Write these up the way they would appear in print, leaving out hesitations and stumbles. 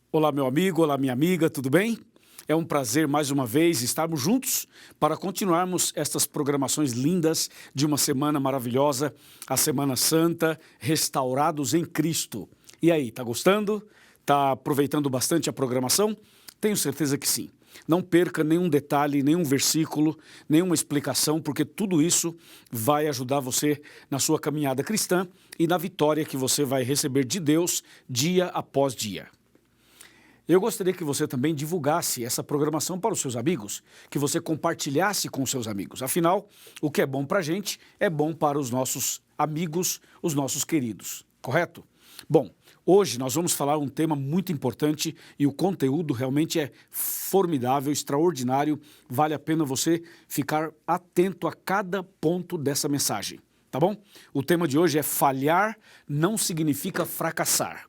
Olá, meu amigo, olá, minha amiga, tudo bem? É um prazer, mais uma vez, estarmos juntos para continuarmos estas programações lindas de uma semana maravilhosa, a Semana Santa, restaurados em Cristo. E aí, tá gostando? Tá aproveitando bastante a programação? Tenho certeza que sim. Não perca nenhum detalhe, nenhum versículo, nenhuma explicação, porque tudo isso vai ajudar você na sua caminhada cristã e na vitória que você vai receber de Deus dia após dia. Eu gostaria que você também divulgasse essa programação para os seus amigos, que você compartilhasse com os seus amigos. Afinal, o que é bom para a gente é bom para os nossos amigos, os nossos queridos, correto? Bom, hoje nós vamos falar um tema muito importante e o conteúdo realmente é formidável, extraordinário. Vale a pena você ficar atento a cada ponto dessa mensagem, tá bom? O tema de hoje é falhar não significa fracassar.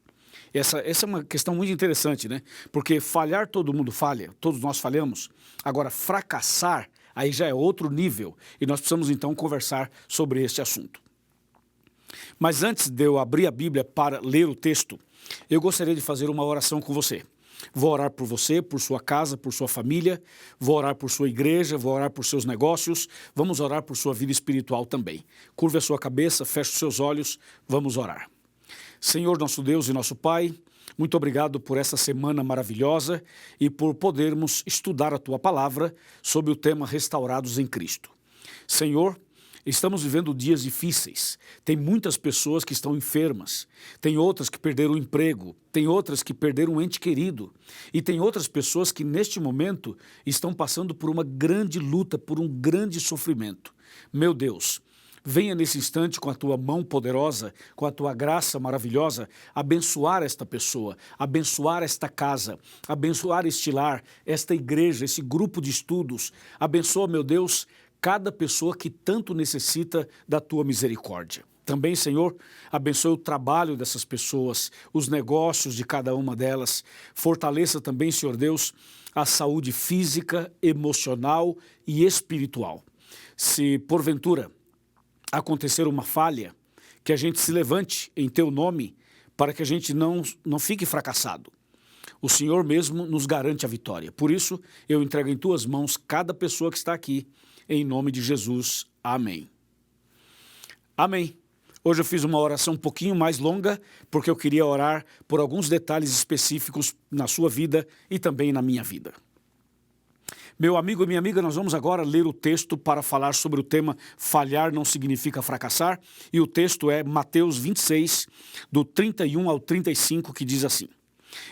Essa é uma questão muito interessante, né? Porque falhar todo mundo falha, todos nós falhamos. Agora, fracassar, aí já é outro nível. E nós precisamos, então, conversar sobre este assunto. Mas antes de eu abrir a Bíblia para ler o texto, eu gostaria de fazer uma oração com você. Vou orar por você, por sua casa, por sua família, vou orar por sua igreja, vou orar por seus negócios, vamos orar por sua vida espiritual também. Curva a sua cabeça, feche os seus olhos, vamos orar. Senhor, nosso Deus e nosso Pai, muito obrigado por essa semana maravilhosa e por podermos estudar a Tua Palavra sobre o tema Restaurados em Cristo. Senhor, estamos vivendo dias difíceis, tem muitas pessoas que estão enfermas, tem outras que perderam o emprego, tem outras que perderam um ente querido e tem outras pessoas que neste momento estão passando por uma grande luta, por um grande sofrimento. Meu Deus, venha nesse instante com a tua mão poderosa, com a tua graça maravilhosa, abençoar esta pessoa, abençoar esta casa, abençoar este lar, esta igreja, esse grupo de estudos. Abençoa, meu Deus, cada pessoa que tanto necessita da tua misericórdia. Também, Senhor, abençoe o trabalho dessas pessoas, os negócios de cada uma delas. Fortaleça também, Senhor Deus, a saúde física, emocional e espiritual. Se, porventura, acontecer uma falha, que a gente se levante em Teu nome para que a gente não fique fracassado. O Senhor mesmo nos garante a vitória. Por isso, eu entrego em Tuas mãos cada pessoa que está aqui, em nome de Jesus. Amém. Amém. Hoje eu fiz uma oração um pouquinho mais longa, porque eu queria orar por alguns detalhes específicos na sua vida e também na minha vida. Meu amigo e minha amiga, nós vamos agora ler o texto para falar sobre o tema falhar não significa fracassar. E o texto é Mateus 26, do 31 ao 35, que diz assim: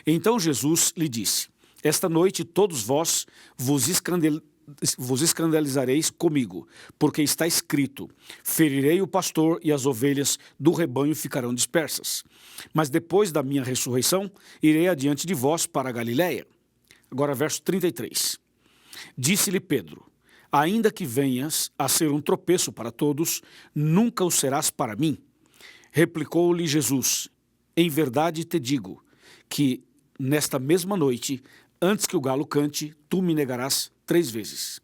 Então Jesus lhe disse, esta noite todos vós vos escandalizareis comigo, porque está escrito, ferirei o pastor e as ovelhas do rebanho ficarão dispersas. Mas depois da minha ressurreição, irei adiante de vós para a Galiléia. Agora verso 33. Disse-lhe Pedro, ainda que venhas a ser um tropeço para todos, nunca o serás para mim. Replicou-lhe Jesus, em verdade te digo, que nesta mesma noite, antes que o galo cante, tu me negarás 3 vezes.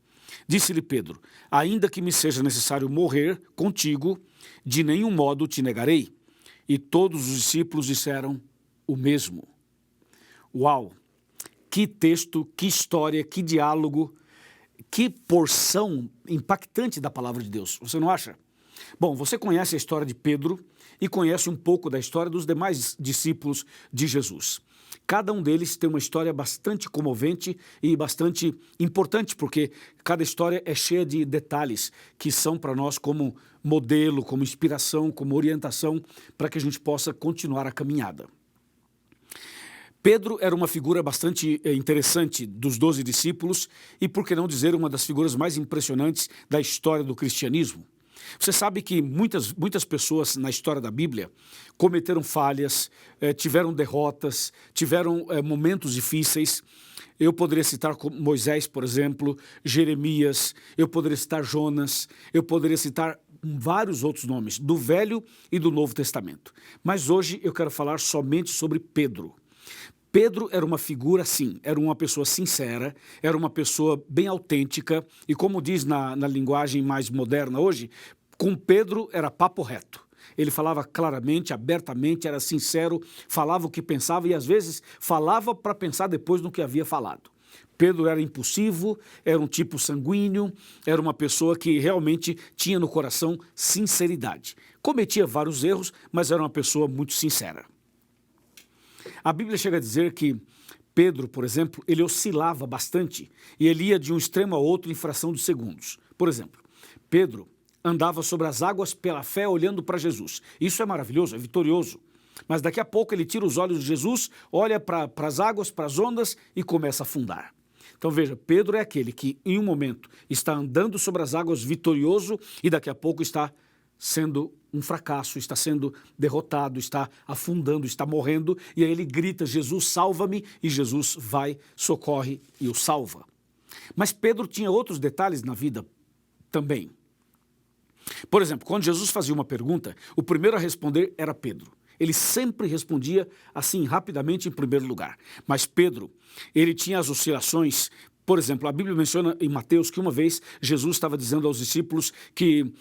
Disse-lhe Pedro, ainda que me seja necessário morrer contigo, de nenhum modo te negarei. E todos os discípulos disseram o mesmo. Uau! Que texto, que história, que diálogo, que porção impactante da palavra de Deus, você não acha? Bom, você conhece a história de Pedro e conhece um pouco da história dos demais discípulos de Jesus. Cada um deles tem uma história bastante comovente e bastante importante, porque cada história é cheia de detalhes que são para nós como modelo, como inspiração, como orientação, para que a gente possa continuar a caminhada. Pedro era uma figura bastante interessante dos 12 discípulos e, por que não dizer, uma das figuras mais impressionantes da história do cristianismo. Você sabe que muitas pessoas na história da Bíblia cometeram falhas, tiveram derrotas, tiveram momentos difíceis. Eu poderia citar Moisés, por exemplo, Jeremias, eu poderia citar Jonas, eu poderia citar vários outros nomes, do Velho e do Novo Testamento. Mas hoje eu quero falar somente sobre Pedro. Pedro era uma figura, sim, era uma pessoa sincera, era uma pessoa bem autêntica e, como diz na linguagem mais moderna hoje, com Pedro era papo reto. Ele falava claramente, abertamente, era sincero, falava o que pensava e às vezes falava para pensar depois no que havia falado. Pedro era impulsivo, era um tipo sanguíneo, era uma pessoa que realmente tinha no coração sinceridade. Cometia vários erros, mas era uma pessoa muito sincera. A Bíblia chega a dizer que Pedro, por exemplo, ele oscilava bastante e ele ia de um extremo ao outro em fração de segundos. Por exemplo, Pedro andava sobre as águas pela fé olhando para Jesus. Isso é maravilhoso, é vitorioso. Mas daqui a pouco ele tira os olhos de Jesus, olha para as águas, para as ondas e começa a afundar. Então veja, Pedro é aquele que em um momento está andando sobre as águas vitorioso e daqui a pouco está sendo um fracasso, está sendo derrotado, está afundando, está morrendo e aí ele grita, Jesus salva-me, e Jesus vai, socorre e o salva. Mas Pedro tinha outros detalhes na vida também. Por exemplo, quando Jesus fazia uma pergunta, o primeiro a responder era Pedro. Ele sempre respondia assim, rapidamente, em primeiro lugar. Mas Pedro, ele tinha as oscilações. Por exemplo, a Bíblia menciona em Mateus que uma vez Jesus estava dizendo aos discípulos que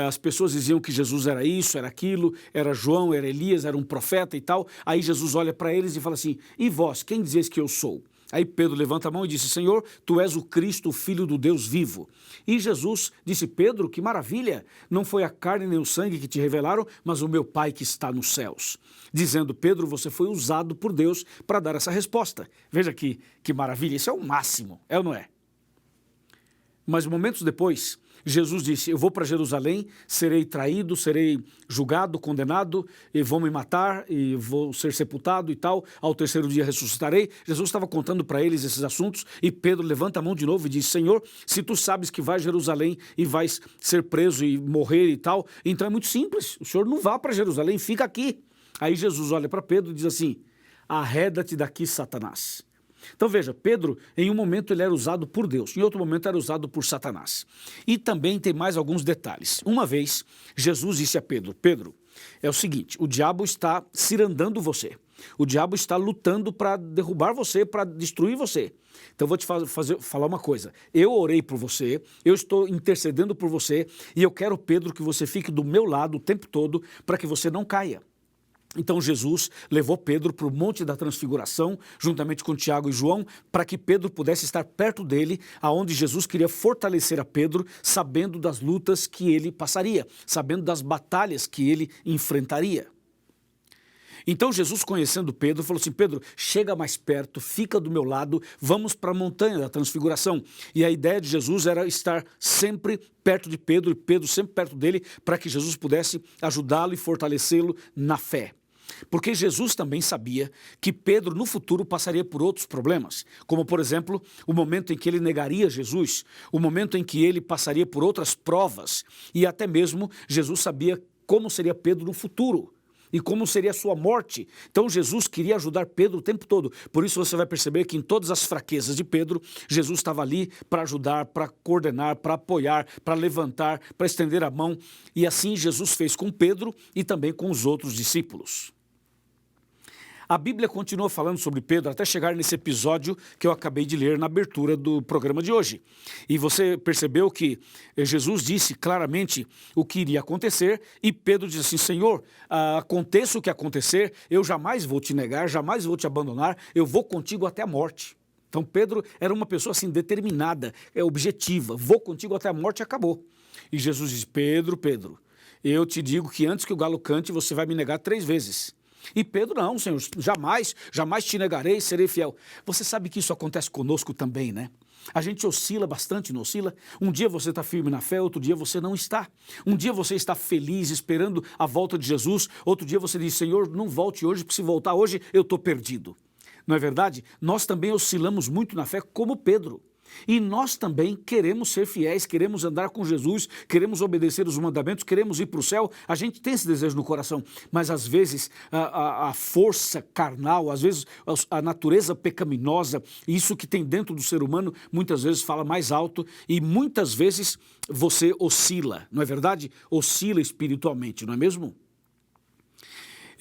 as pessoas diziam que Jesus era isso, era aquilo, era João, era Elias, era um profeta e tal. Aí Jesus olha para eles e fala assim, e vós, quem dizeis que eu sou? Aí Pedro levanta a mão e disse, Senhor, tu és o Cristo, o Filho do Deus vivo. E Jesus disse, Pedro, que maravilha, não foi a carne nem o sangue que te revelaram, mas o meu Pai que está nos céus. Dizendo, Pedro, você foi usado por Deus para dar essa resposta. Veja que maravilha, isso é o máximo, é ou não é? Mas momentos depois, Jesus disse, eu vou para Jerusalém, serei traído, serei julgado, condenado, e vão me matar, e vou ser sepultado e tal, ao terceiro dia ressuscitarei. Jesus estava contando para eles esses assuntos, e Pedro levanta a mão de novo e diz, Senhor, se tu sabes que vais a Jerusalém e vais ser preso e morrer e tal, então é muito simples, o Senhor não vá para Jerusalém, fica aqui. Aí Jesus olha para Pedro e diz assim, arreda-te daqui, Satanás. Então veja, Pedro, em um momento ele era usado por Deus, em outro momento era usado por Satanás. E também tem mais alguns detalhes. Uma vez, Jesus disse a Pedro, Pedro, é o seguinte, o diabo está cirandando você. O diabo está lutando para derrubar você, para destruir você. Então eu vou te falar uma coisa, eu orei por você, eu estou intercedendo por você e eu quero, Pedro, que você fique do meu lado o tempo todo para que você não caia. Então Jesus levou Pedro para o Monte da Transfiguração, juntamente com Tiago e João, para que Pedro pudesse estar perto dele, aonde Jesus queria fortalecer a Pedro, sabendo das lutas que ele passaria, sabendo das batalhas que ele enfrentaria. Então Jesus, conhecendo Pedro, falou assim, Pedro, chega mais perto, fica do meu lado, vamos para a montanha da transfiguração. E a ideia de Jesus era estar sempre perto de Pedro, e Pedro sempre perto dele, para que Jesus pudesse ajudá-lo e fortalecê-lo na fé. Porque Jesus também sabia que Pedro no futuro passaria por outros problemas, como por exemplo, o momento em que ele negaria Jesus, o momento em que ele passaria por outras provas, e até mesmo Jesus sabia como seria Pedro no futuro. E como seria a sua morte. Então Jesus queria ajudar Pedro o tempo todo. Por isso você vai perceber que em todas as fraquezas de Pedro, Jesus estava ali para ajudar, para coordenar, para apoiar, para levantar, para estender a mão. E assim Jesus fez com Pedro e também com os outros discípulos. A Bíblia continua falando sobre Pedro até chegar nesse episódio que eu acabei de ler na abertura do programa de hoje. E você percebeu que Jesus disse claramente o que iria acontecer e Pedro disse assim, Senhor, aconteça o que acontecer, eu jamais vou te negar, jamais vou te abandonar, eu vou contigo até a morte. Então Pedro era uma pessoa assim determinada, objetiva, vou contigo até a morte e acabou. E Jesus disse, Pedro, eu te digo que antes que o galo cante você vai me negar 3 vezes. E Pedro, não, Senhor, jamais te negarei, serei fiel. Você sabe que isso acontece conosco também, né? A gente oscila bastante, não oscila? Um dia você está firme na fé, outro dia você não está. Um dia você está feliz, esperando a volta de Jesus, outro dia você diz, Senhor, não volte hoje, porque se voltar hoje eu estou perdido. Não é verdade? Nós também oscilamos muito na fé como Pedro. E nós também queremos ser fiéis, queremos andar com Jesus, queremos obedecer os mandamentos, queremos ir para o céu. A gente tem esse desejo no coração, mas às vezes a força carnal, às vezes a natureza pecaminosa, isso que tem dentro do ser humano, muitas vezes fala mais alto e muitas vezes você oscila, não é verdade? Oscila espiritualmente, não é mesmo?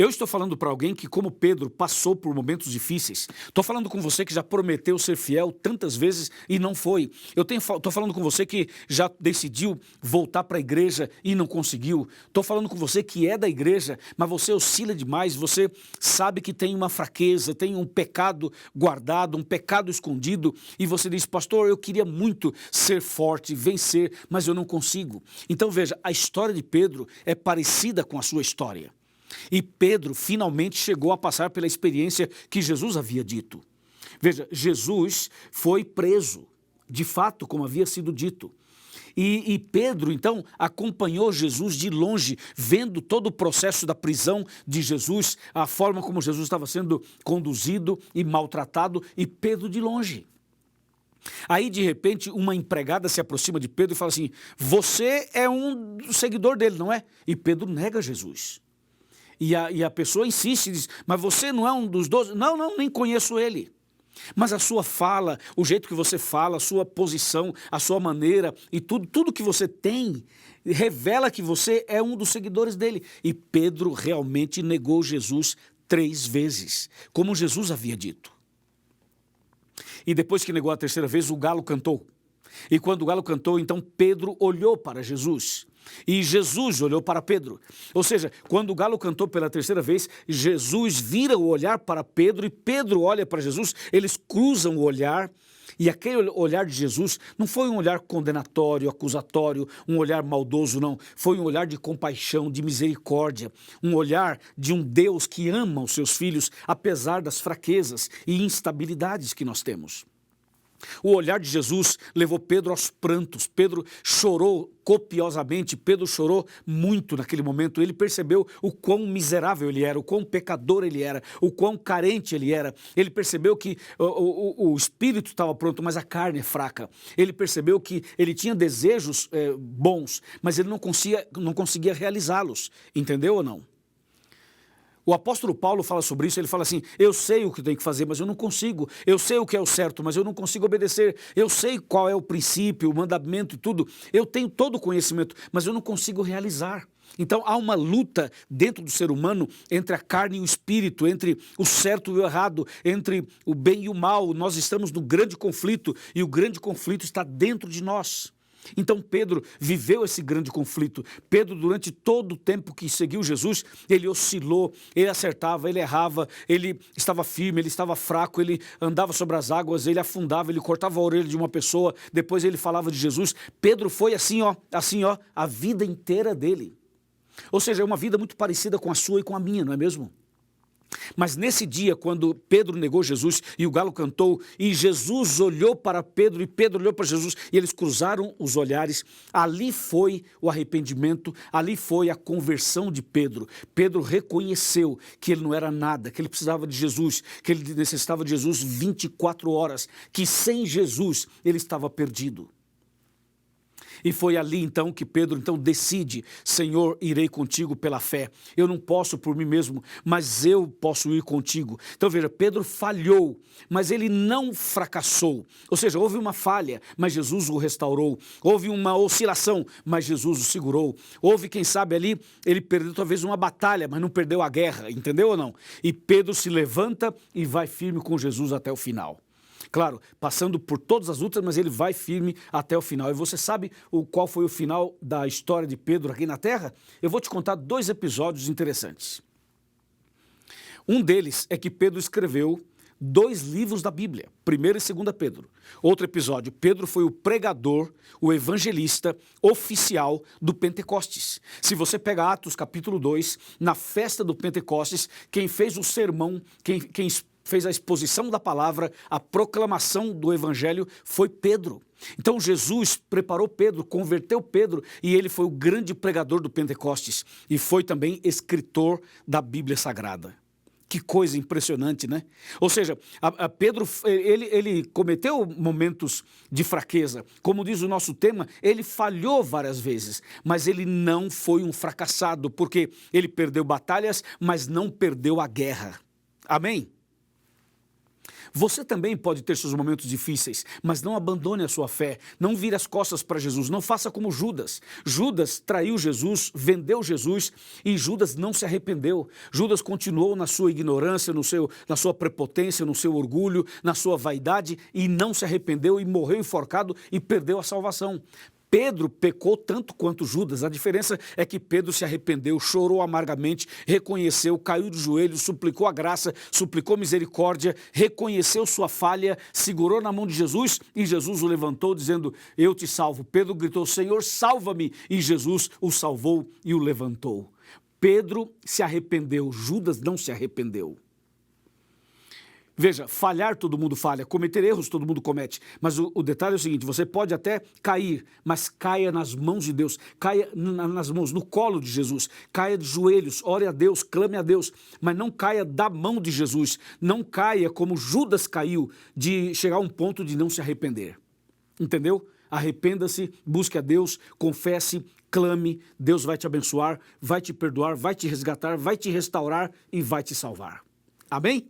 Eu estou falando para alguém que, como Pedro, passou por momentos difíceis. Estou falando com você que já prometeu ser fiel tantas vezes e não foi. Estou falando com você que já decidiu voltar para a igreja e não conseguiu. Estou falando com você que é da igreja, mas você oscila demais, você sabe que tem uma fraqueza, tem um pecado guardado, um pecado escondido, e você diz, pastor, eu queria muito ser forte, vencer, mas eu não consigo. Então veja, a história de Pedro é parecida com a sua história. E Pedro finalmente chegou a passar pela experiência que Jesus havia dito. Veja, Jesus foi preso, de fato, como havia sido dito. E Pedro, então, acompanhou Jesus de longe, vendo todo o processo da prisão de Jesus, a forma como Jesus estava sendo conduzido e maltratado, e Pedro de longe. Aí, de repente, uma empregada se aproxima de Pedro e fala assim, você é um seguidor dele, não é? E Pedro nega Jesus. E a pessoa insiste e diz, mas você não é um dos 12? Não, nem conheço ele. Mas a sua fala, o jeito que você fala, a sua posição, a sua maneira e tudo que você tem, revela que você é um dos seguidores dele. E Pedro realmente negou Jesus 3 vezes, como Jesus havia dito. E depois que negou a 3ª vez, o galo cantou. E quando o galo cantou, então Pedro olhou para Jesus. E Jesus olhou para Pedro. Ou seja, quando o galo cantou pela 3ª vez, Jesus vira o olhar para Pedro e Pedro olha para Jesus, eles cruzam o olhar. E aquele olhar de Jesus não foi um olhar condenatório, acusatório, um olhar maldoso, não. Foi um olhar de compaixão, de misericórdia, um olhar de um Deus que ama os seus filhos, apesar das fraquezas e instabilidades que nós temos. O olhar de Jesus levou Pedro aos prantos. Pedro chorou copiosamente, Pedro chorou muito naquele momento. Ele percebeu o quão miserável ele era, o quão pecador ele era, o quão carente ele era. Ele percebeu que o espírito estava pronto, mas a carne é fraca. Ele percebeu que ele tinha desejos bons, mas ele não conseguia realizá-los. Entendeu ou não? O apóstolo Paulo fala sobre isso, ele fala assim, eu sei o que tenho que fazer, mas eu não consigo. Eu sei o que é o certo, mas eu não consigo obedecer. Eu sei qual é o princípio, o mandamento e tudo. Eu tenho todo o conhecimento, mas eu não consigo realizar. Então há uma luta dentro do ser humano entre a carne e o espírito, entre o certo e o errado, entre o bem e o mal. Nós estamos no grande conflito e o grande conflito está dentro de nós. Então Pedro viveu esse grande conflito. Pedro, durante todo o tempo que seguiu Jesus, ele oscilou, ele acertava, ele errava, ele estava firme, ele estava fraco, ele andava sobre as águas, ele afundava, ele cortava a orelha de uma pessoa, depois ele falava de Jesus. Pedro foi assim, a vida inteira dele. Ou seja, é uma vida muito parecida com a sua e com a minha, não é mesmo? Mas nesse dia, quando Pedro negou Jesus e o galo cantou, e Jesus olhou para Pedro e Pedro olhou para Jesus, e eles cruzaram os olhares, ali foi o arrependimento, ali foi a conversão de Pedro. Pedro reconheceu que ele não era nada, que ele precisava de Jesus, que ele necessitava de Jesus 24 horas, que sem Jesus ele estava perdido. E foi ali então que Pedro decide, Senhor, irei contigo pela fé. Eu não posso por mim mesmo, mas eu posso ir contigo. Então veja, Pedro falhou, mas ele não fracassou. Ou seja, houve uma falha, mas Jesus o restaurou. Houve uma oscilação, mas Jesus o segurou. Houve, quem sabe ali, ele perdeu talvez uma batalha, mas não perdeu a guerra, entendeu ou não? E Pedro se levanta e vai firme com Jesus até o final. Claro, passando por todas as lutas, mas ele vai firme até o final. E você sabe qual foi o final da história de Pedro aqui na Terra? Eu vou te contar 2 episódios interessantes. Um deles é que Pedro escreveu 2 livros da Bíblia, 1º e 2º Pedro. Outro episódio, Pedro foi o pregador, o evangelista oficial do Pentecostes. Se você pega Atos capítulo 2, na festa do Pentecostes, quem fez o sermão, quem fez a exposição da palavra, a proclamação do evangelho foi Pedro. Então Jesus preparou Pedro, converteu Pedro e ele foi o grande pregador do Pentecostes e foi também escritor da Bíblia Sagrada. Que coisa impressionante, né? Ou seja, Pedro, ele cometeu momentos de fraqueza. Como diz o nosso tema, ele falhou várias vezes, mas ele não foi um fracassado, porque ele perdeu batalhas, mas não perdeu a guerra. Amém? Você também pode ter seus momentos difíceis, mas não abandone a sua fé, não vire as costas para Jesus, não faça como Judas. Judas traiu Jesus, vendeu Jesus e Judas não se arrependeu. Judas continuou na sua ignorância, na sua prepotência, no seu orgulho, na sua vaidade e não se arrependeu e morreu enforcado e perdeu a salvação. Pedro pecou tanto quanto Judas, a diferença é que Pedro se arrependeu, chorou amargamente, reconheceu, caiu de joelhos, suplicou a graça, suplicou misericórdia, reconheceu sua falha, segurou na mão de Jesus e Jesus o levantou dizendo, eu te salvo. Pedro gritou, Senhor, salva-me, e Jesus o salvou e o levantou. Pedro se arrependeu, Judas não se arrependeu. Veja, falhar todo mundo falha, cometer erros todo mundo comete, mas o detalhe é o seguinte, você pode até cair, mas caia nas mãos de Deus, caia nas mãos, no colo de Jesus, caia de joelhos, ore a Deus, clame a Deus, mas não caia da mão de Jesus, não caia como Judas caiu, de chegar a um ponto de não se arrepender, entendeu? Arrependa-se, busque a Deus, confesse, clame, Deus vai te abençoar, vai te perdoar, vai te resgatar, vai te restaurar e vai te salvar. Amém?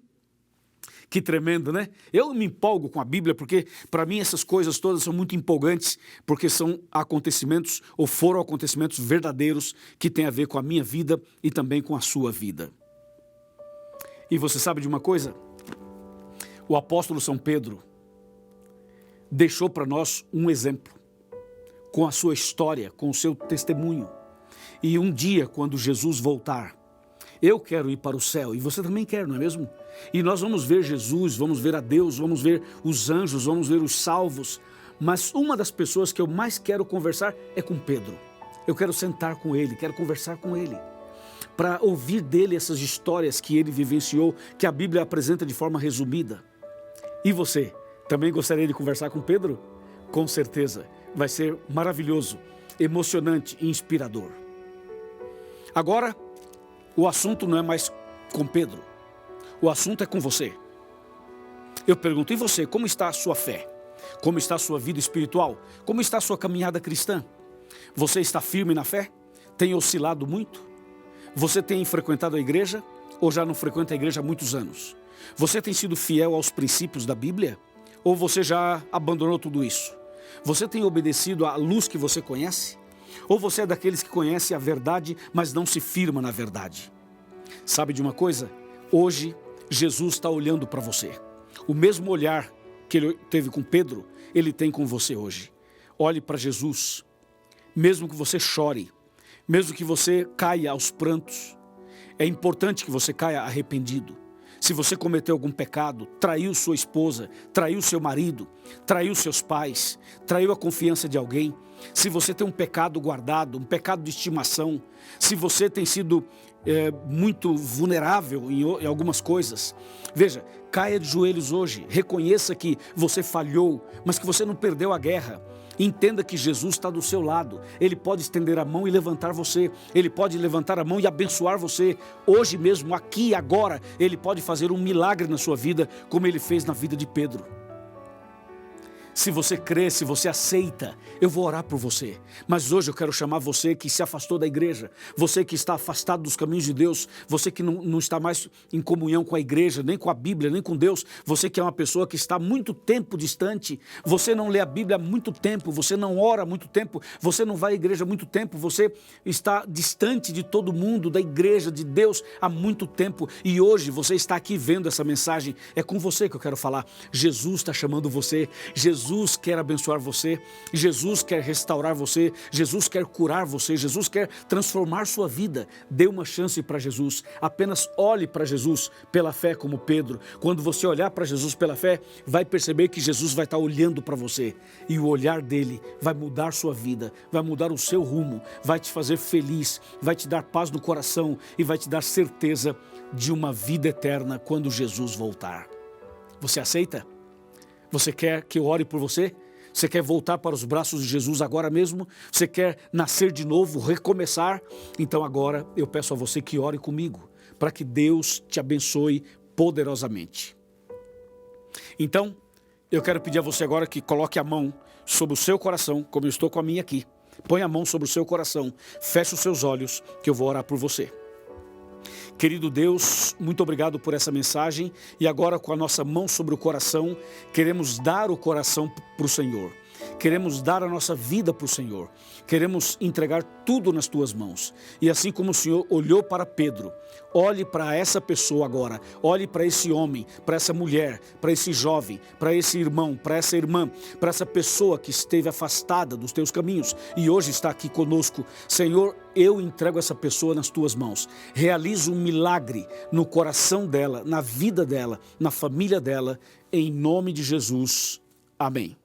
Que tremendo, né? Eu me empolgo com a Bíblia porque, para mim, essas coisas todas são muito empolgantes, porque são acontecimentos, ou foram acontecimentos verdadeiros, que têm a ver com a minha vida e também com a sua vida. E você sabe de uma coisa? O apóstolo São Pedro deixou para nós um exemplo, com a sua história, com o seu testemunho. E um dia, quando Jesus voltar, eu quero ir para o céu, e você também quer, não é mesmo? E nós vamos ver Jesus, vamos ver a Deus, vamos ver os anjos, vamos ver os salvos. Mas uma das pessoas que eu mais quero conversar é com Pedro. Eu quero sentar com ele, quero conversar com ele, para ouvir dele essas histórias que ele vivenciou, que a Bíblia apresenta de forma resumida. E você, também gostaria de conversar com Pedro? Com certeza, vai ser maravilhoso, emocionante e inspirador. Agora, o assunto não é mais com Pedro, o assunto é com você. Eu pergunto, e você, como está a sua fé? Como está a sua vida espiritual? Como está a sua caminhada cristã? Você está firme na fé? Tem oscilado muito? Você tem frequentado a igreja ou já não frequenta a igreja há muitos anos? Você tem sido fiel aos princípios da Bíblia? Ou você já abandonou tudo isso? Você tem obedecido à luz que você conhece? Ou você é daqueles que conhecem a verdade, mas não se firma na verdade? Sabe de uma coisa? Hoje, Jesus está olhando para você. O mesmo olhar que ele teve com Pedro, ele tem com você hoje. Olhe para Jesus. Mesmo que você chore, mesmo que você caia aos prantos, é importante que você caia arrependido. Se você cometeu algum pecado, traiu sua esposa, traiu seu marido, traiu seus pais, traiu a confiança de alguém, se você tem um pecado guardado, um pecado de estimação, se você tem sido muito vulnerável em algumas coisas, veja, caia de joelhos hoje, reconheça que você falhou, mas que você não perdeu a guerra. Entenda que Jesus está do seu lado, Ele pode estender a mão e levantar você, Ele pode levantar a mão e abençoar você, hoje mesmo, aqui e agora, Ele pode fazer um milagre na sua vida, como Ele fez na vida de Pedro. Se você crê, se você aceita, eu vou orar por você. Mas hoje eu quero chamar você que se afastou da igreja, você que está afastado dos caminhos de Deus, você que não está mais em comunhão com a igreja, nem com a Bíblia, nem com Deus, você que é uma pessoa que está há muito tempo distante, você não lê a Bíblia há muito tempo, você não ora há muito tempo, você não vai à igreja há muito tempo, você está distante de todo mundo, da igreja, de Deus há muito tempo, e hoje você está aqui vendo essa mensagem, é com você que eu quero falar. Jesus está chamando você, Jesus quer abençoar você, Jesus quer restaurar você, Jesus quer curar você, Jesus quer transformar sua vida. Dê uma chance para Jesus, apenas olhe para Jesus pela fé como Pedro. Quando você olhar para Jesus pela fé, vai perceber que Jesus vai estar olhando para você e o olhar dele vai mudar sua vida, vai mudar o seu rumo, vai te fazer feliz, vai te dar paz no coração e vai te dar certeza de uma vida eterna quando Jesus voltar. Você aceita? Você quer que eu ore por você? Você quer voltar para os braços de Jesus agora mesmo? Você quer nascer de novo, recomeçar? Então agora eu peço a você que ore comigo, para que Deus te abençoe poderosamente. Então, eu quero pedir a você agora que coloque a mão sobre o seu coração, como eu estou com a minha aqui. Põe a mão sobre o seu coração, feche os seus olhos, que eu vou orar por você. Querido Deus, muito obrigado por essa mensagem e agora com a nossa mão sobre o coração, queremos dar o coração para o Senhor. Queremos dar a nossa vida para o Senhor. Queremos entregar tudo nas tuas mãos. E assim como o Senhor olhou para Pedro, olhe para essa pessoa agora. Olhe para esse homem, para essa mulher, para esse jovem, para esse irmão, para essa irmã, para essa pessoa que esteve afastada dos teus caminhos e hoje está aqui conosco. Senhor, eu entrego essa pessoa nas tuas mãos. Realiza um milagre no coração dela, na vida dela, na família dela. Em nome de Jesus. Amém.